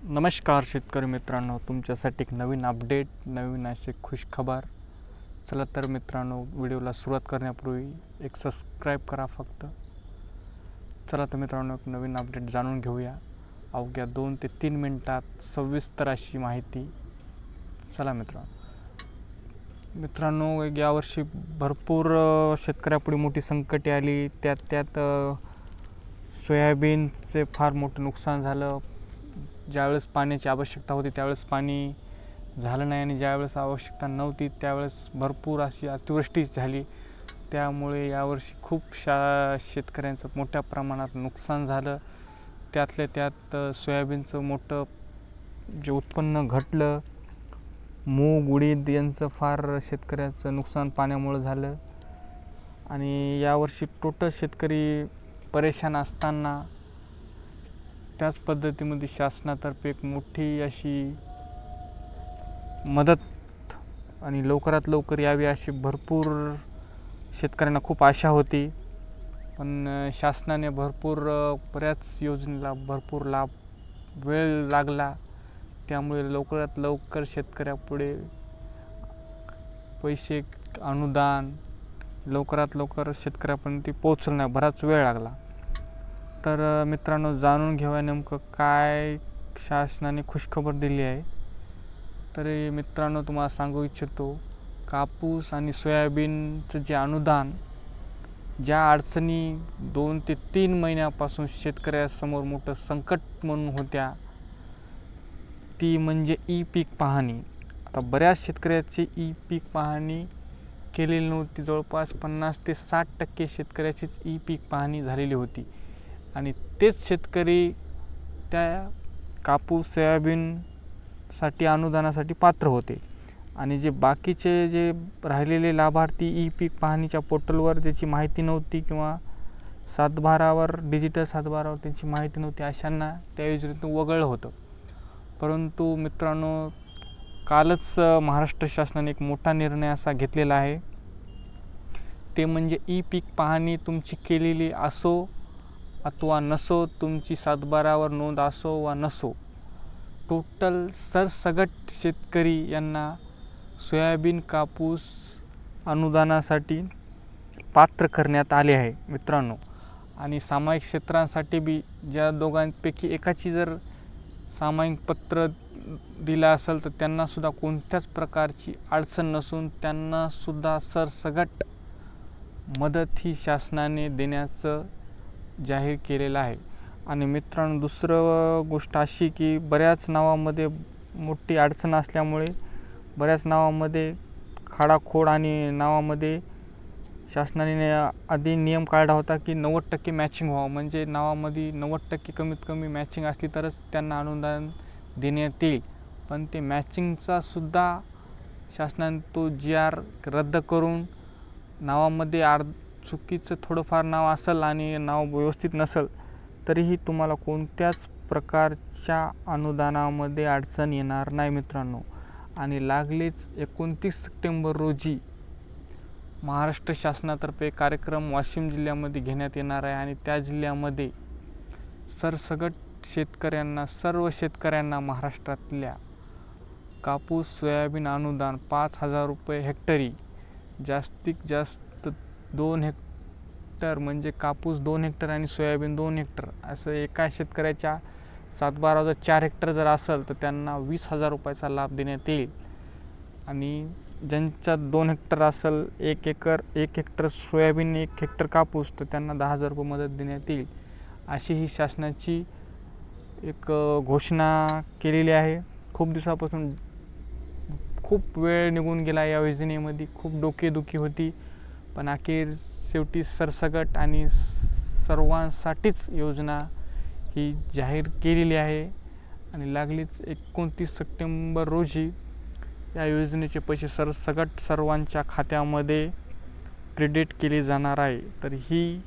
नमस्कार शेतकरी मित्रांनो, तुमच्यासाठी एक नवीन अपडेट, नवीन असे खुशखबर. चला तर मित्रांनो, व्हिडिओला सुरुवात करण्यापूर्वी एक सबस्क्राईब करा फक्त. चला तर मित्रांनो, एक नवीन अपडेट जाणून घेऊया. अवघ्या 2 ते 3 मिनिटात सविस्तर अशी माहिती. चला मित्रांनो, यावर्षी भरपूर शेतकऱ्यापुढे मोठी संकटे आली. त्यात सोयाबीनचे फार मोठं नुकसान झालं. ज्यावेळेस पाण्याची आवश्यकता होती त्यावेळेस पाणी झालं नाही, आणि ज्यावेळेस आवश्यकता नव्हती त्यावेळेस भरपूर अशी अतिवृष्टी झाली. त्यामुळे यावर्षी खूप शेतकऱ्यांचं मोठ्या प्रमाणात नुकसान झालं. त्यातल्या त्यात सोयाबीनचं मोठं जे उत्पन्न घटलं. मूग, उडीद यांचं फार शेतकऱ्याचं नुकसान पाण्यामुळे झालं. आणि यावर्षी टोटल शेतकरी परेशान असताना त्याच पद्धतीमध्ये शासनातर्फे एक मोठी अशी मदत आणि लवकरात लवकर यावी अशी भरपूर शेतकऱ्यांना खूप आशा होती. पण शासनाने बऱ्याच योजनेला भरपूर वेळ लागला. त्यामुळे लवकरात लवकर शेतकऱ्यापुढे पैसे, अनुदान लवकरात लवकर शेतकऱ्यापर्यंत पोहोचलं नाही, बराच वेळ लागला. तर मित्रांनो, जाणून घेऊया नेमकं काय शासनाने खुशखबर दिली आहे. तर मित्रांनो, तुम्हाला सांगू इच्छितो, कापूस आणि सोयाबीनचं जे अनुदान, ज्या अडचणी 2 ते 3 महिन्यापासून शेतकऱ्यासमोर मोठं संकट म्हणून होत्या, ती म्हणजे ई पीक पाहणी. आता बऱ्याच शेतकऱ्याची ई पीक पाहणी केलेली नव्हती. जवळपास 50 ते 60% शेतकऱ्याचीच ई पीक पाहणी झालेली होती. आणि तेच शेतकरी त्या कापूस सोयाबीनसाठी अनुदानासाठी पात्र होते. आणि जे बाकीचे जे राहिलेले लाभार्थी ई पीक पाहणीच्या पोर्टलवर ज्याची माहिती नव्हती किंवा डिजिटल सातबारावर त्यांची माहिती नव्हती, अशांना त्या योजनेतून वगळलं होतं. परंतु मित्रांनो, कालच महाराष्ट्र शासनाने एक मोठा निर्णय असा घेतलेला आहे. ते म्हणजे ई पीक पाहणी तुमची केलेली असो अथवा नसो, तुमची सातबारावर नोंद असो वा नसो, टोटल सरसगट शेतकरी यांना सोयाबीन, कापूस अनुदानासाठी पात्र करण्यात आले आहे मित्रांनो. आणि सामायिक क्षेत्रांसाठी बी ज्या दोघांपैकी एकाची जर सामायिक पत्र दिलं असेल तर त्यांनासुद्धा कोणत्याच प्रकारची अडचण नसून त्यांनासुद्धा सरसगट मदत ही शासनाने देण्याचं जाहीर केलेलं आहे. आणि मित्रांनो, दुसरं गोष्ट अशी की बऱ्याच नावामध्ये मोठी अडचण असल्यामुळे बऱ्याच नावामध्ये खाडाखोड आणि नावामध्ये शासनाने आधी नियम काढला होता की 90% मॅचिंग व्हावं. म्हणजे नावामध्ये 90% कमीत कमी मॅचिंग असली तरच त्यांना अनुदान देण्यात येईल. पण ते मॅचिंगचा सुद्धा शासनाने तो GR रद्द करून नावामध्ये चुकीचं थोडंफार नाव असेल आणि नाव व्यवस्थित नसेल तरीही तुम्हाला कोणत्याच प्रकारच्या अनुदानामध्ये अडचण येणार नाही मित्रांनो. आणि लागलीच 29 सप्टेंबर रोजी महाराष्ट्र शासनातर्फे कार्यक्रम वाशिम जिल्ह्यामध्ये घेण्यात येणार आहे. आणि त्या जिल्ह्यामध्ये सरसगट सर्व शेतकऱ्यांना महाराष्ट्रातल्या कापूस सोयाबीन अनुदान 5,000 रुपये हेक्टरी, जास्तीत जास्त 2 हेक्टर म्हणजे कापूस 2 हेक्टर आणि सोयाबीन 2 हेक्टर असं एका शेतकऱ्याच्या सातबारा जर 4 हेक्टर जर असेल तर त्यांना 20,000 रुपयाचा लाभ देण्यात येईल. आणि ज्यांच्या 2 हेक्टर असेल, 1 हेक्टर सोयाबीन, 1 हेक्टर कापूस, तर त्यांना 10,000 रुपये मदत देण्यात येईल. अशी ही शासनाची एक घोषणा केलेली आहे. खूप दिवसापासून खूप वेळ निघून गेला या योजनेमध्ये, खूप डोकेदुखी होती, पण अखेर शेवटी सरसगट आणि सर्वांसाठीच योजना ही जाहीर केलेली आहे. आणि लागलीच 29 सप्टेंबर रोजी या योजनेचे पैसे सरसगट सर्वांच्या खात्यामध्ये क्रेडिट केले जाणार आहे. तर ही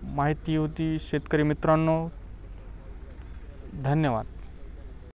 माहिती होती शेतकरी मित्रांनो. धन्यवाद.